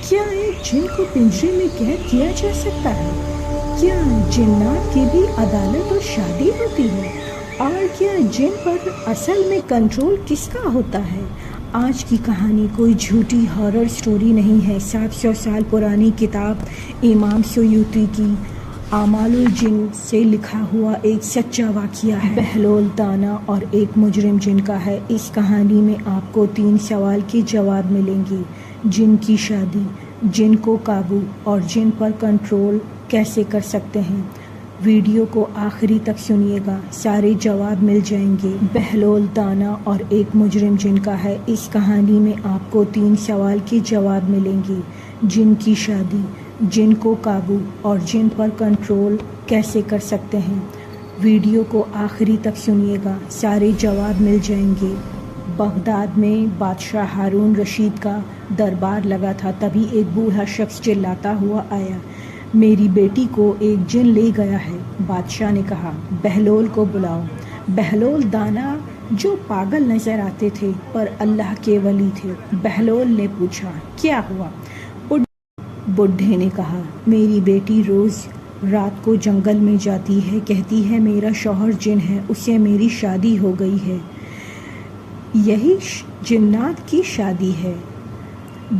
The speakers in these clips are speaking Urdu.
کیا ایک جن کو پنجرے میں قید کیا جا سکتا ہے؟ کیا جنات کی بھی عدالت اور شادی ہوتی ہے؟ اور کیا جن پر اصل میں کنٹرول کس کا ہوتا ہے؟ آج کی کہانی کوئی جھوٹی ہارر سٹوری نہیں ہے۔ 700 سال پرانی کتاب امام سیوطی کی اعمال الجن سے لکھا ہوا ایک سچا واقعہ ہے، بہلول دانا اور ایک مجرم جن کا ہے۔ اس کہانی میں آپ کو 3 سوال کے جواب ملیں گے: جن کی شادی، جن کو قابو اور جن پر کنٹرول کیسے کر سکتے ہیں۔ ویڈیو کو آخری تک سنیے گا، سارے جواب مل جائیں گے۔ بہلول دانا اور ایک مجرم جن کا ہے۔ اس کہانی میں آپ کو 3 سوال کے جواب ملیں گے: جن کی شادی، جن کو قابو اور جن پر کنٹرول کیسے کر سکتے ہیں۔ ویڈیو کو آخری تک سنیے گا، سارے جواب مل جائیں گے۔ بغداد میں بادشاہ ہارون رشید کا دربار لگا تھا، تبھی ایک بوڑھا شخص چلاتا ہوا آیا: میری بیٹی کو ایک جن لے گیا ہے۔ بادشاہ نے کہا: بہلول کو بلاؤ۔ بہلول دانا جو پاگل نظر آتے تھے پر اللہ کے ولی تھے۔ بہلول نے پوچھا: کیا ہوا؟ بڈھے نے کہا: میری بیٹی روز رات کو جنگل میں جاتی ہے، کہتی ہے میرا شوہر جن ہے، اسے میری شادی ہو گئی ہے۔ یہی جنات کی شادی ہے۔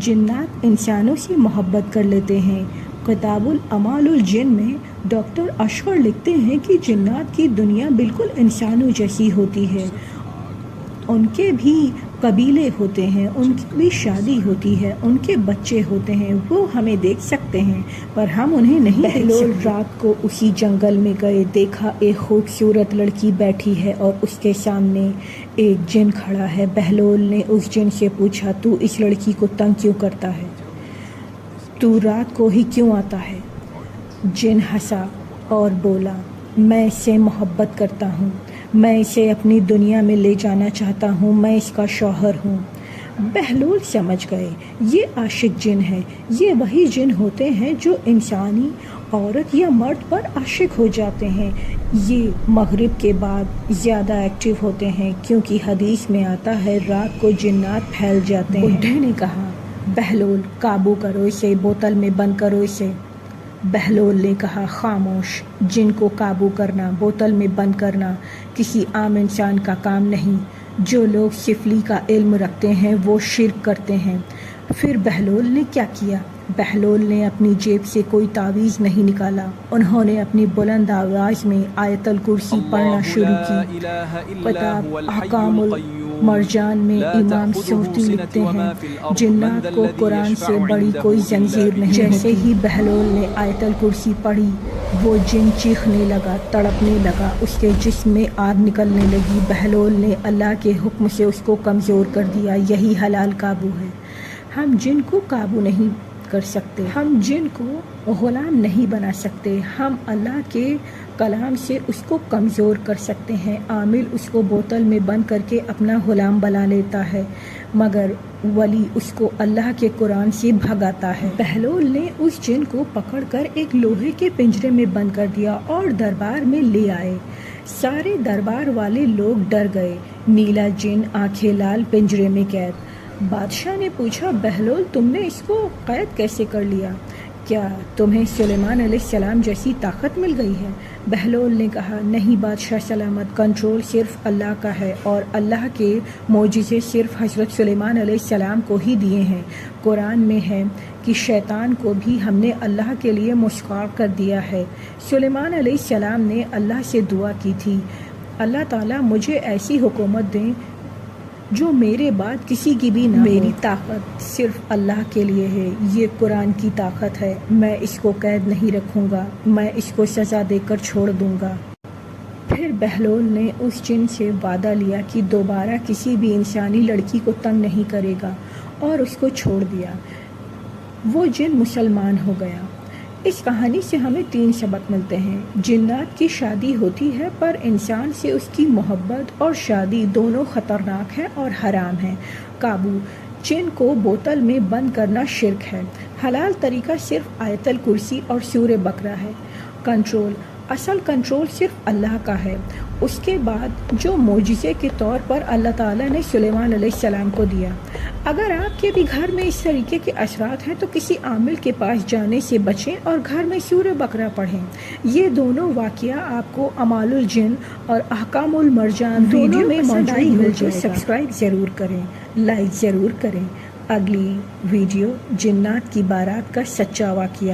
جنات انسانوں سے محبت کر لیتے ہیں۔ کتاب اعمال الجن میں ڈاکٹر اشغر لکھتے ہیں کہ جنات کی دنیا بالکل انسانوں جیسی ہوتی ہے۔ ان کے بھی قبیلے ہوتے ہیں، ان کی بھی شادی ہوتی ہے، ان کے بچے ہوتے ہیں، وہ ہمیں دیکھ سکتے ہیں پر ہم انہیں نہیں دیکھ سکتے۔ بہلول رات کو اسی جنگل میں گئے، دیکھا ایک خوبصورت لڑکی بیٹھی ہے اور اس کے سامنے ایک جن کھڑا ہے۔ بہلول نے اس جن سے پوچھا: تو اس لڑکی کو تنگ کیوں کرتا ہے؟ تو رات کو ہی کیوں آتا ہے؟ جن ہنسا اور بولا: میں اس سے محبت کرتا ہوں، میں اسے اپنی دنیا میں لے جانا چاہتا ہوں، میں اس کا شوہر ہوں۔ بہلول سمجھ گئے یہ عاشق جن ہے۔ یہ وہی جن ہوتے ہیں جو انسانی عورت یا مرد پر عاشق ہو جاتے ہیں۔ یہ مغرب کے بعد زیادہ ایکٹیو ہوتے ہیں کیونکہ حدیث میں آتا ہے رات کو جنات پھیل جاتے ہیں۔ بڈھے نے کہا: بہلول قابو کرو اسے، بوتل میں بند کرو اسے۔ بہلول نے کہا: خاموش، جن کو قابو کرنا، بوتل میں بند کرنا کسی عام انسان کا کام نہیں۔ جو لوگ سفلی کا علم رکھتے ہیں وہ شرک کرتے ہیں۔ پھر بہلول نے کیا کیا؟ بہلول نے اپنی جیب سے کوئی تعویذ نہیں نکالا۔ انہوں نے اپنی بلند آواز میں آیت الکرسی پڑھنا شروع کی۔ کتاب احکام المرجان میں امام سیوطی لکھتے ہیں: جنات کو قرآن سے بڑی کوئی زنجیر نہیں ہوتی۔ جیسے ہی بہلول نے آیت الکرسی پڑھی، وہ جن چیخنے لگا، تڑپنے لگا، اس کے جسم میں آگ نکلنے لگی۔ بہلول نے اللہ کے حکم سے اس کو کمزور کر دیا۔ یہی حلال قابو ہے۔ ہم جن کو قابو نہیں کر سکتے، ہم جن کو غلام نہیں بنا سکتے، ہم اللہ کے کلام سے اس کو کمزور کر سکتے ہیں۔ عامل اس کو بوتل میں بند کر کے اپنا غلام بنا لیتا ہے، مگر ولی اس کو اللہ کے قرآن سے بھگاتا ہے۔ بہلول نے اس جن کو پکڑ کر ایک لوہے کے پنجرے میں بند کر دیا اور دربار میں لے آئے۔ سارے دربار والے لوگ ڈر گئے۔ نیلا جن، آنکھیں لال، پنجرے میں قید۔ بادشاہ نے پوچھا: بہلول، تم نے اس کو قید کیسے کر لیا؟ کیا تمہیں سلیمان علیہ السلام جیسی طاقت مل گئی ہے؟ بہلول نے کہا: نہیں بادشاہ سلامت، کنٹرول صرف اللہ کا ہے اور اللہ کے معجزے صرف حضرت سلیمان علیہ السلام کو ہی دیے ہیں۔ قرآن میں ہے کہ شیطان کو بھی ہم نے اللہ کے لیے مسخر کر دیا ہے۔ سلیمان علیہ السلام نے اللہ سے دعا کی تھی: اللہ تعالیٰ مجھے ایسی حکومت دیں جو میرے بعد کسی کی بھی نہ ہو۔ میری طاقت صرف اللہ کے لیے ہے، یہ قرآن کی طاقت ہے، میں اس کو قید نہیں رکھوں گا، میں اس کو سزا دے کر چھوڑ دوں گا۔ پھر بہلول نے اس جن سے وعدہ لیا کہ دوبارہ کسی بھی انسانی لڑکی کو تنگ نہیں کرے گا اور اس کو چھوڑ دیا۔ وہ جن مسلمان ہو گیا۔ اس کہانی سے ہمیں 3 سبق ملتے ہیں: جنات کی شادی ہوتی ہے پر انسان سے اس کی محبت اور شادی دونوں خطرناک ہیں اور حرام ہیں۔ قابو: جن کو بوتل میں بند کرنا شرک ہے۔ حلال طریقہ صرف آیت الکرسی اور سورہ بقرہ ہے۔ کنٹرول: اصل کنٹرول صرف اللہ کا ہے۔ اس کے بعد جو معجزے کے طور پر اللہ تعالیٰ نے سلیمان علیہ السلام کو دیا۔ اگر آپ کے بھی گھر میں اس طریقے کے اثرات ہیں تو کسی عامل کے پاس جانے سے بچیں اور گھر میں سورہ بقرہ پڑھیں۔ یہ دونوں واقعہ آپ کو اعمال الجن اور احکام المرجان دونوں میں موجود مل جائے گا۔ سبسکرائب ضرور کریں، لائک ضرور کریں۔ اگلی ویڈیو جنات کی بارات کا سچا واقعہ۔